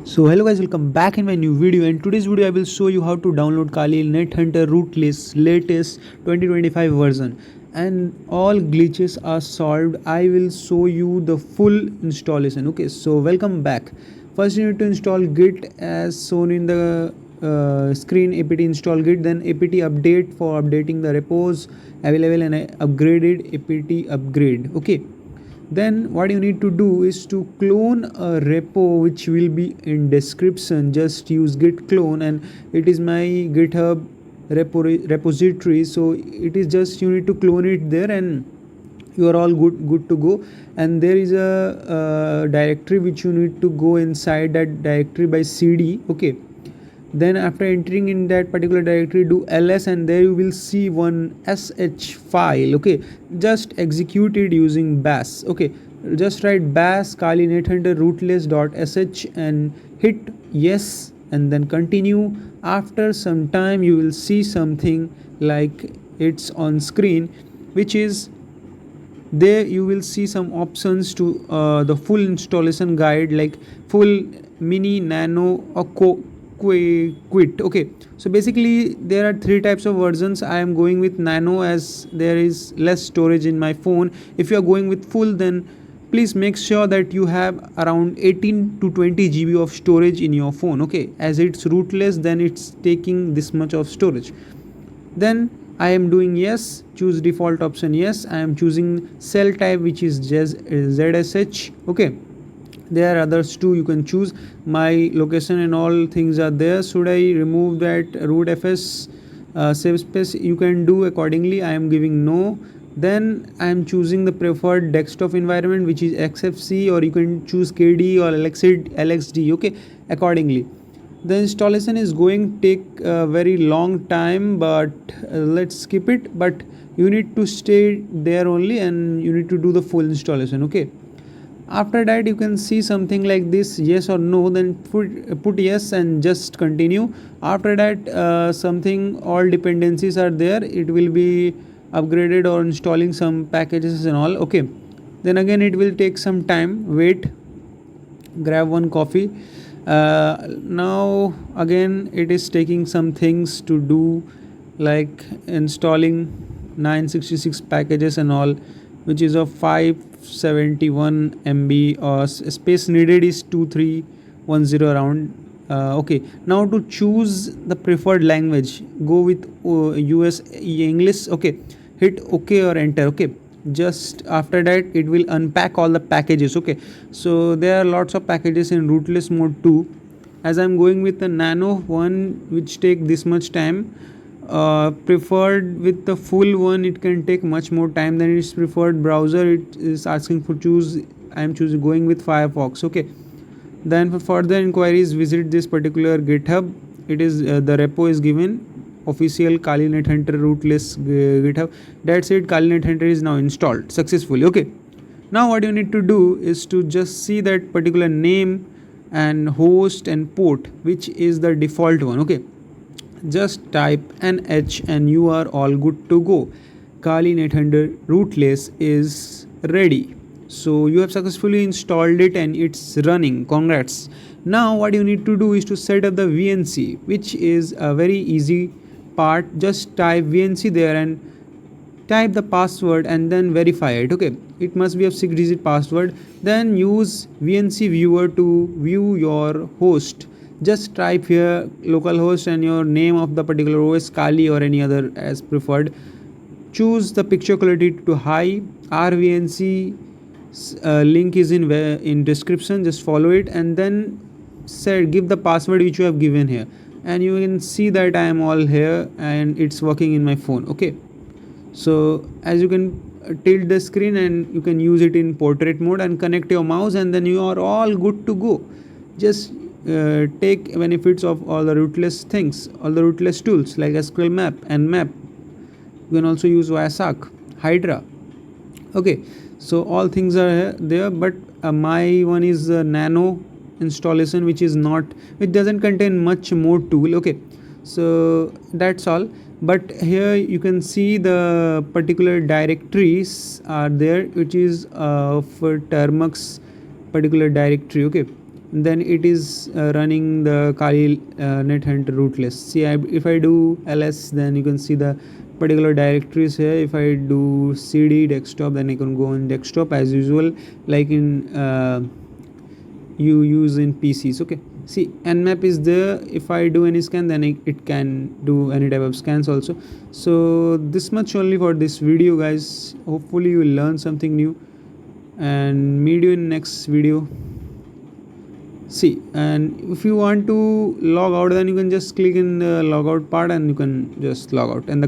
So hello guys, welcome back in my new video. And today's video I will show you how to download Kali NetHunter rootless latest 2025 version, and all glitches are solved. I will show you the full installation. Okay, so welcome back. First you need to install git as shown in the screen. Apt install git, then apt update for updating the repos available, and I upgraded apt upgrade. Okay, then what you need to do is to clone a repo which will be in description. Just use git clone, and it is my github repository, so it is just you need to clone it there and you are all good to go. And there is a directory which you need to go inside that directory by cd. Okay, then after entering in that particular directory, do ls, and there you will see one sh file. Okay, just execute it using bash. Okay, just write bash kali NetHunter rootless.sh and hit yes, and then continue. After some time you will see something like it's on screen, which is there you will see some options to the full installation guide, like full, mini, nano, or quit. Okay, so basically there are three types of versions. I am going with nano as there is less storage in my phone. If you are going with full, then please make sure that you have around 18 to 20 GB of storage in your phone. Okay, as it's rootless, then it's taking this much of storage. Then I am doing yes, choose default option yes. I am choosing cell type which is ZSH. Okay, there are others too, you can choose. My location and all things are there. Should I remove that rootfs save space? You can do accordingly. I am giving no. Then I am choosing the preferred desktop environment, which is xfc, or you can choose kd or lxd. Okay, accordingly. The installation is going to take a very long time, but let's skip it. But you need to stay there only and you need to do the full installation. Okay, after that you can see something like this, yes or no, then put yes and just continue. After that something, all dependencies are there, it will be upgraded or installing some packages and all. Okay, then again it will take some time. Wait, grab one coffee. Now again it is taking some things to do, like installing 966 packages and all, which is of 571 MB, or space needed is 2310 around. Okay, now to choose the preferred language, go with US English. Okay, hit OK or enter. Okay, just after that it will unpack all the packages. Okay, so there are lots of packages in rootless mode too. As I'm going with the nano one, which take this much time, preferred with the full one, it can take much more time than its preferred browser. It is asking for choose. I am choosing going with Firefox. Okay, then for further inquiries visit this particular GitHub. It is the repo is given, official Kali NetHunter rootless GitHub. That's it, Kali NetHunter is now installed successfully. Okay, now what you need to do is to just see that particular name and host and port, which is the default one. Okay, just type nh and you are all good to go. Kali NetHunter rootless is ready. So you have successfully installed it and it's running. Congrats. Now what you need to do is to set up the VNC, which is a very easy part. Just type VNC there and type the password and then verify it. Okay, it must be a 6-digit password. Then use VNC Viewer to view your host. Just type here localhost and your name of the particular OS, Kali or any other as preferred. Choose the picture quality to high. RVNC link is in description. Just follow it and then give the password which you have given here, and you can see that I am all here and it's working in my phone. Okay, so as you can tilt the screen and you can use it in portrait mode and connect your mouse, and then you are all good to go. Just take benefits of all the rootless things, all the rootless tools like SQL map and Nmap. You can also use YSARC, Hydra. Okay, so all things are there, but my one is nano installation, which is not, it doesn't contain much more tool. Okay, so that's all. But here you can see the particular directories are there, which is for Termux particular directory. Okay, then it is running the Kali NetHunter rootless. See, if I do ls, then you can see the particular directories here. If I do cd desktop, then I can go on desktop as usual, like in you use in PCs. Okay, see, Nmap is there. If I do any scan, then it can do any type of scans also. So this much only for this video, guys. Hopefully you will learn something new, and meet you in next video. See, and if you want to log out, then you can just click in the logout part and you can just log out, and the